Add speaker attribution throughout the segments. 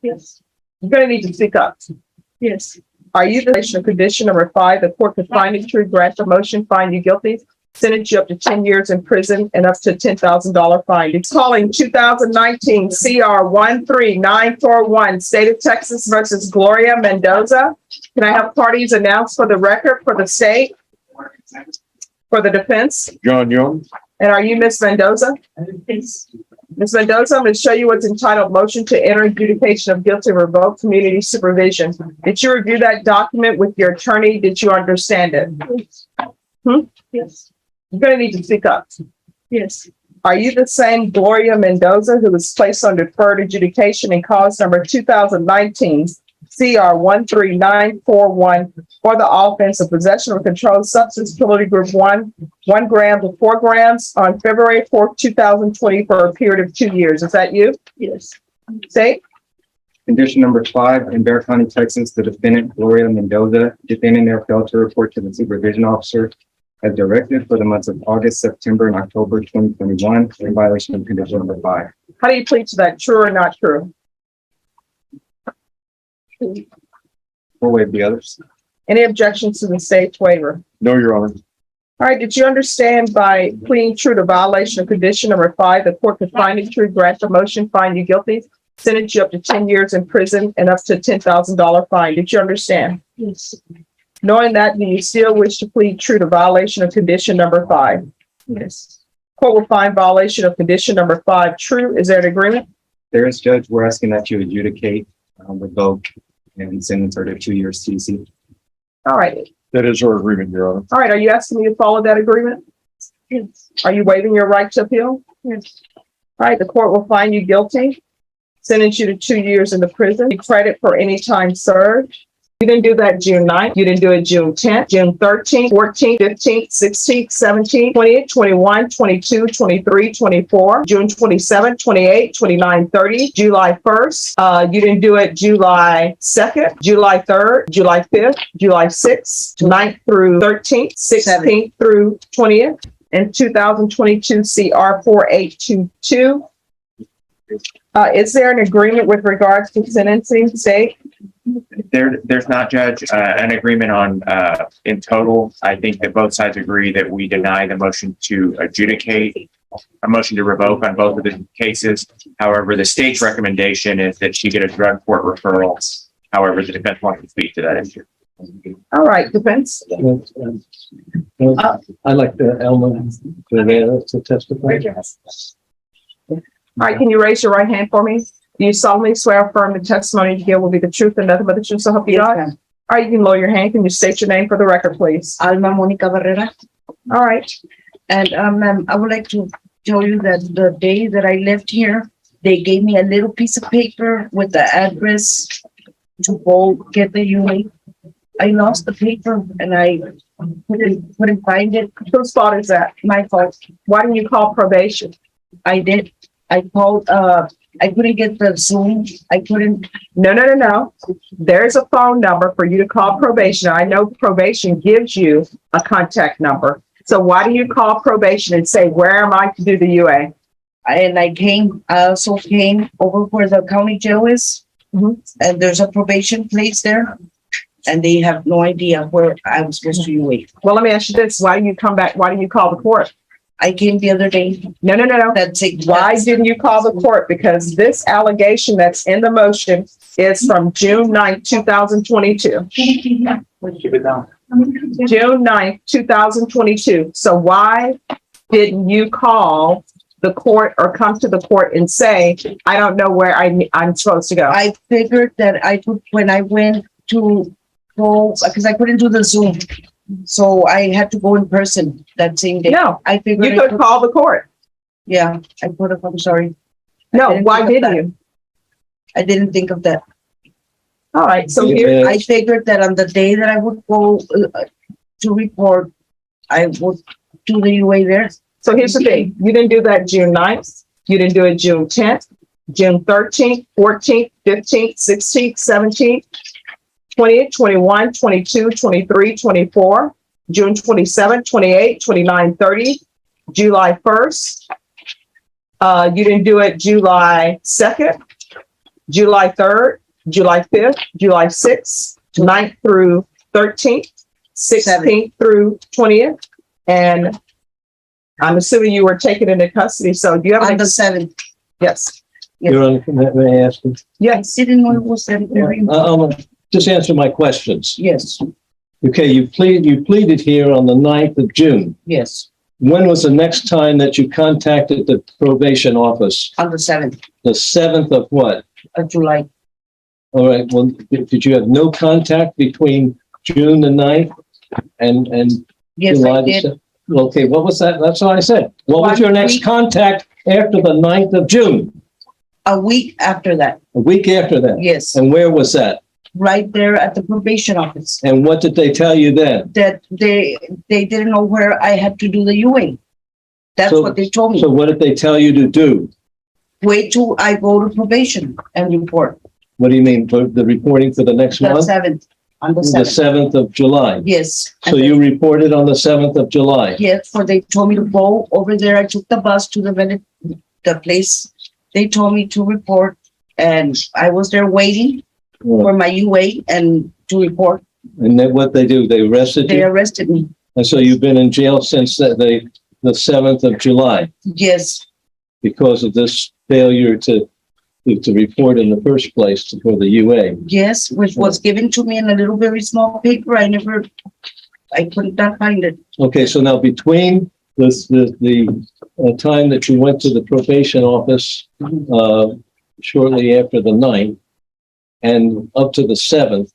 Speaker 1: Yes.
Speaker 2: You're going to need to speak up.
Speaker 1: Yes.
Speaker 2: Are you the violation of condition number 5? The court could find you true, grant a motion, find you guilty, sentence you up to 10 years in prison and up to $10,000 fine. It's calling 2019 CR 13941, State of Texas versus Gloria Mendoza. Can I have parties announced for the record for the state, for the defense?
Speaker 3: John Young.
Speaker 2: And are you Miss Mendoza?
Speaker 1: Yes.
Speaker 2: Ms. Mendoza, I'm going to show you what's entitled Motion to Enter Adjudication of Guilty Revoked Community Supervision. Did you review that document with your attorney? Did you understand it?
Speaker 1: Yes.
Speaker 2: You're going to need to speak up.
Speaker 1: Yes.
Speaker 2: Are you the same Gloria Mendoza who was placed on deferred adjudication in cause number 2019 CR 13941 for the offense of possession of a controlled substance, penalty group 1 gram to 4 grams on February 4th, 2020 for a period of 2 years? Is that you?
Speaker 1: Yes.
Speaker 2: Say,
Speaker 4: Condition number 5, in Bexar County, Texas, the defendant, Gloria Mendoza, defendant there failed to report to the supervision officer as directed for the months of August, September, and October 2021 in violation of condition number 5.
Speaker 2: how do you plead to that? True or not true?
Speaker 4: We'll waive the others.
Speaker 2: Any objections to the state's waiver?
Speaker 3: No, Your Honor.
Speaker 2: All right, did you understand by pleading true to violation of condition number 5, the court could find you true, grant a motion, find you guilty, sentence you up to 10 years in prison and up to $10,000 fine? Did you understand?
Speaker 1: Yes.
Speaker 2: Knowing that, do you still wish to plead true to violation of condition number 5?
Speaker 1: Yes.
Speaker 2: Court will find violation of condition number 5 true. Is there an agreement?
Speaker 4: There is, Judge, we're asking that you adjudicate, revoke, and sentence her to 2 years TC.
Speaker 2: All right.
Speaker 3: That is our agreement, Your Honor.
Speaker 2: All right. Are you asking me to follow that agreement?
Speaker 1: Yes.
Speaker 2: Are you waiving your right to appeal?
Speaker 1: Yes.
Speaker 2: All right. The court will find you guilty, sentence you to 2 years in the prison, credit for any time served. You didn't do that June 9th. You didn't do it June 10th, June 13th, 14th, 15th, 16th, 17th, 20th, 21, 22, 23, 24, June 27th, 28th, 29th, 30th, July 1st. You didn't do it July 2nd, July 3rd, July 5th, July 6th, 9th through 13th, 16th through 20th, and 2022 CR 4822. Is there an agreement with regards to sentencing, state?
Speaker 5: There's not, Judge, an agreement on, in total. I think that both sides agree that we deny the motion to adjudicate, a motion to revoke on both of the cases. However, the state's recommendation is that she get a drug court referral. However, the defense wants to speak to that issue.
Speaker 2: All right, defense.
Speaker 6: I'd like the Elma to testify.
Speaker 2: All right, can you raise your right hand for me? Do you solemnly swear or affirm the testimony you give will be the truth and nothing but the truth, so help you God? All right, you can lower your hand. Can you state your name for the record, please?
Speaker 1: Alma Monica Barrera.
Speaker 2: All right.
Speaker 1: And ma'am, I would like to tell you that the day that I left here, they gave me a little piece of paper with the address to go get the UA. I lost the paper and I couldn't find it.
Speaker 2: Whose fault is that?
Speaker 1: My fault.
Speaker 2: Why didn't you call probation?
Speaker 1: I did. I called, I couldn't get the Zoom. I couldn't.
Speaker 2: No. There's a phone number for you to call probation. I know probation gives you a contact number. So why do you call probation and say, where am I to do the UA?
Speaker 1: And I also came over where the county jail is. And there's a probation place there. And they have no idea where I was supposed to UA.
Speaker 2: Well, let me ask you this. Why didn't you come back? Why didn't you call the court?
Speaker 1: I came the other day.
Speaker 2: No.
Speaker 1: That's it.
Speaker 2: Why didn't you call the court? Because this allegation that's in the motion is from June 9th, 2022. June 9th, 2022. So why didn't you call the court or come to the court and say, I don't know where I'm supposed to go?
Speaker 1: I figured that I could, when I went to go, because I couldn't do the Zoom. So I had to go in person that same day.
Speaker 2: No,
Speaker 1: I figured
Speaker 2: you could call the court.
Speaker 1: Yeah, I put up, I'm sorry.
Speaker 2: No, why didn't you?
Speaker 1: I didn't think of that.
Speaker 2: All right, so here,
Speaker 1: I figured that on the day that I would go to report, I would do the UA there.
Speaker 2: so here's the thing. You didn't do that June 9th. You didn't do it June 10th, June 13th, 14th, 15th, 16th, 17th, 20th, 21, 22, 23, 24, June 27, 28, 29, 30, July 1st. You didn't do it July 2nd, July 3rd, July 5th, July 6th, 9th through 13th, 16th through 20th. And I'm assuming you were taken into custody. So do you have
Speaker 1: On
Speaker 2: an,
Speaker 1: the 7th.
Speaker 2: yes,
Speaker 6: Your Honor, may I ask you?
Speaker 1: I
Speaker 2: yes.
Speaker 1: didn't know it was that.
Speaker 6: Just answer my questions.
Speaker 1: Yes,
Speaker 6: Okay, you pleaded here on the 9th of June.
Speaker 1: yes,
Speaker 6: When was the next time that you contacted the probation office?
Speaker 1: on the 7th
Speaker 6: The 7th of what?
Speaker 1: of July.
Speaker 6: All right, well, did you have no contact between June the 9th and
Speaker 1: Yes,
Speaker 6: July
Speaker 1: I
Speaker 6: the
Speaker 1: did.
Speaker 6: 7th? Okay, what was that? That's what I said. What was your next contact after the 9th of June?
Speaker 1: A week after that.
Speaker 6: A week after that?
Speaker 1: Yes,
Speaker 6: And where was that?
Speaker 1: right there at the probation office.
Speaker 6: And what did they tell you then?
Speaker 1: That they didn't know where I had to do the UA. That's
Speaker 6: So-
Speaker 1: what they told me.
Speaker 6: So what did they tell you to do?
Speaker 1: Wait till I go to probation and report.
Speaker 6: What do you mean, for the reporting for the next
Speaker 1: The
Speaker 6: month?
Speaker 1: 7th, on the
Speaker 6: The
Speaker 1: 7th.
Speaker 6: 7th of July?
Speaker 1: Yes.
Speaker 6: So you reported on the 7th of July?
Speaker 1: Yes, for they told me to go over there. I took the bus to the place. They told me to report and I was there waiting for my UA and to report.
Speaker 6: And then what they do, they arrested
Speaker 1: They
Speaker 6: you?
Speaker 1: arrested me.
Speaker 6: And so you've been in jail since the 7th of July
Speaker 1: Yes,
Speaker 6: because of this failure to report in the first place for the UA.
Speaker 1: yes, which was given to me in a little very small paper. I could not find it.
Speaker 6: Okay, so now between the time that you went to the probation office shortly after the 9th and up to the 7th,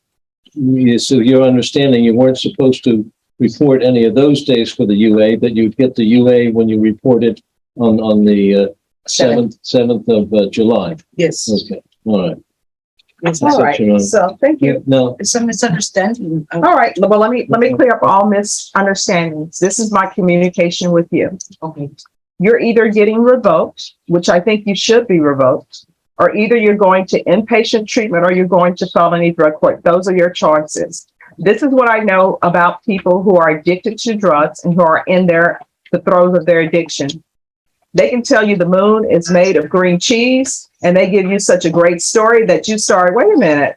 Speaker 6: so your understanding, you weren't supposed to report any of those days for the UA, but you'd get the UA when you reported on the 7th of July.
Speaker 1: Yes.
Speaker 6: Okay, all right.
Speaker 1: Yes.
Speaker 2: All right, so thank you.
Speaker 6: Now,
Speaker 1: It's a misunderstanding.
Speaker 2: All right, well, let me clear up all misunderstandings. This is my communication with you.
Speaker 1: Okay.
Speaker 2: You're either getting revoked, which I think you should be revoked, or either you're going to inpatient treatment or you're going to felony drug court. Those are your choices. This is what I know about people who are addicted to drugs and who are in the throes of their addiction. They can tell you the moon is made of green cheese, and they give you such a great story that you start, wait a minute,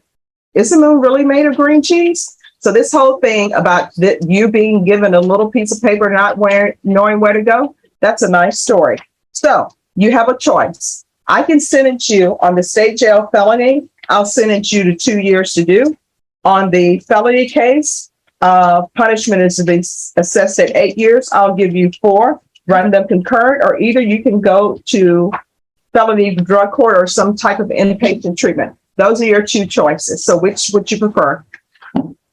Speaker 2: is the moon really made of green cheese? So this whole thing about you being given a little piece of paper, not knowing where to go, that's a nice story. So you have a choice. I can sentence you on the state jail felony. I'll sentence you to 2 years to do. On the felony case, punishment is to be assessed at 8 years. I'll give you 4, run them concurrent, or either you can go to felony drug court or some type of inpatient treatment. Those are your 2 choices. So which would you prefer?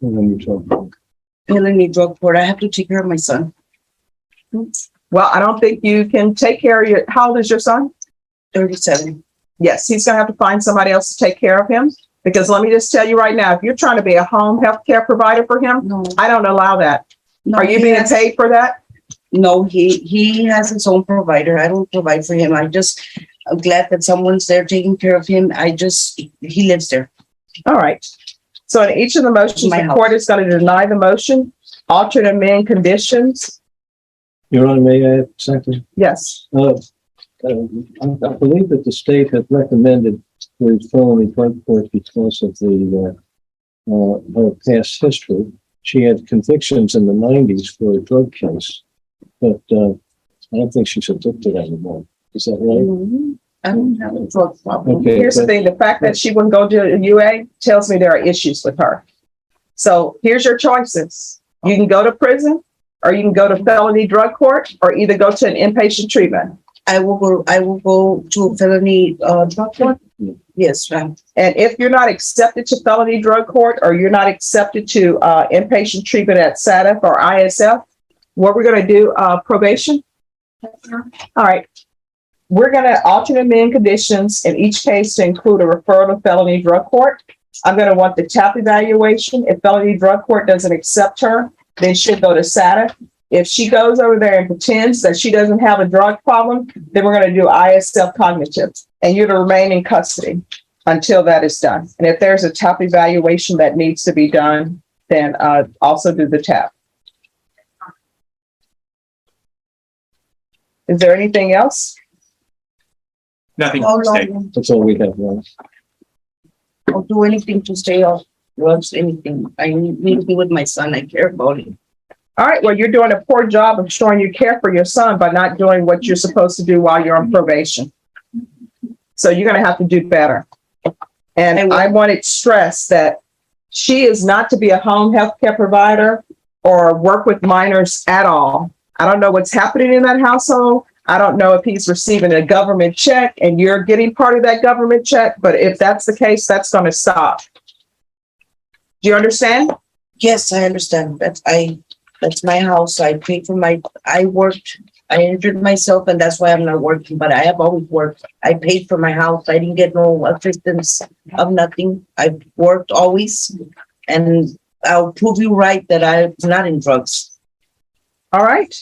Speaker 1: Felony drug court. I have to take care of my son.
Speaker 2: Well, I don't think you can take care of how old is your son?
Speaker 1: 37.
Speaker 2: Yes, he's going to have to find somebody else to take care of him. Because let me just tell you right now, if you're trying to be a home health care provider for him,
Speaker 1: No.
Speaker 2: I don't allow that.
Speaker 1: No,
Speaker 2: Are you
Speaker 1: he
Speaker 2: being
Speaker 1: has-
Speaker 2: paid for that?
Speaker 1: No, he has his own provider. I don't provide for him. I'm glad that someone's there taking care of him. He lives there.
Speaker 2: All right. So in each of the motions,
Speaker 1: My
Speaker 2: the
Speaker 1: house.
Speaker 2: court is going to deny the motion, alter and amend conditions.
Speaker 6: Your Honor, may I add something?
Speaker 2: Yes.
Speaker 6: I believe that the state had recommended the felony drug court because of her past history. She had convictions in the 90s for a drug case, but I don't think she's addicted anymore. Is that right?
Speaker 1: I don't have a drug problem.
Speaker 6: Okay.
Speaker 2: Here's the thing, the fact that she wouldn't go to a UA tells me there are issues with her. So here's your choices. You can go to prison, or you can go to felony drug court, or either go to an inpatient treatment.
Speaker 1: I will go to felony drug court. Yes, ma'am.
Speaker 2: And if you're not accepted to felony drug court, or you're not accepted to inpatient treatment at SADF or ISF, what we're going to do, probation. All right. We're going to alter and amend conditions in each case to include a referral to felony drug court. I'm going to want the TAP evaluation. If felony drug court doesn't accept her, then she'll go to SADF. If she goes over there and pretends that she doesn't have a drug problem, then we're going to do ISF cognitive, and you're to remain in custody until that is done. And if there's a TAP evaluation that needs to be done, then also do the TAP. Is there anything else?
Speaker 5: Nothing
Speaker 1: How
Speaker 5: to say.
Speaker 1: long?
Speaker 6: That's all we have, Your Honor.
Speaker 1: I'll do anything to stay off drugs, anything. I need to be with my son. I care about him.
Speaker 2: All right, well, you're doing a poor job of showing you care for your son by not doing what you're supposed to do while you're on probation. So you're gonna have to do better. And I want to stress that she is not to be a home health care provider or work with minors at all. I don't know what's happening in that household. I don't know if he's receiving a government check and you're getting part of that government check, but if that's the case, that's going to stop. Do you understand?
Speaker 1: Yes, I understand. That's my house. I paid for I worked, I injured myself and that's why I'm not working, but I have always worked. I paid for my house. I didn't get no assistance of nothing. I've worked always and I'll prove you right that I'm not in drugs.
Speaker 2: All right.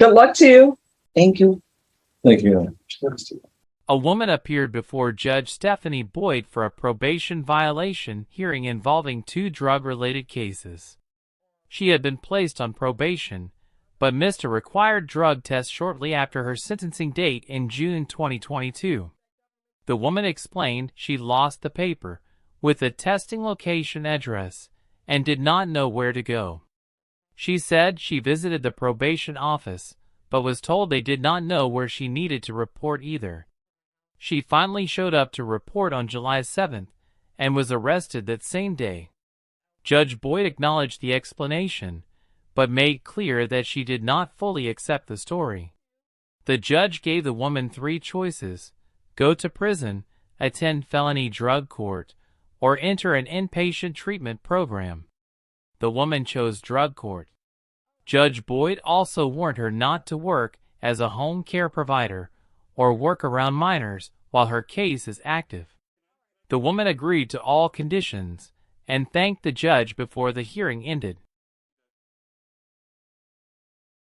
Speaker 2: Good luck to you.
Speaker 1: Thank you.
Speaker 6: Thank you.
Speaker 7: A woman appeared before Judge Stephanie Boyd for a probation violation hearing involving 2 drug-related cases. She had been placed on probation, but missed a required drug test shortly after her sentencing date in June 2022. The woman explained she lost the paper with the testing location address and did not know where to go. She said she visited the probation office, but was told they did not know where she needed to report either. She finally showed up to report on July 7th and was arrested that same day. Judge Boyd acknowledged the explanation, but made clear that she did not fully accept the story. The judge gave the woman 3 choices: go to prison, attend felony drug court, or enter an inpatient treatment program. The woman chose drug court. Judge Boyd also warned her not to work as a home care provider or work around minors while her case is active. The woman agreed to all conditions and thanked the judge before the hearing ended.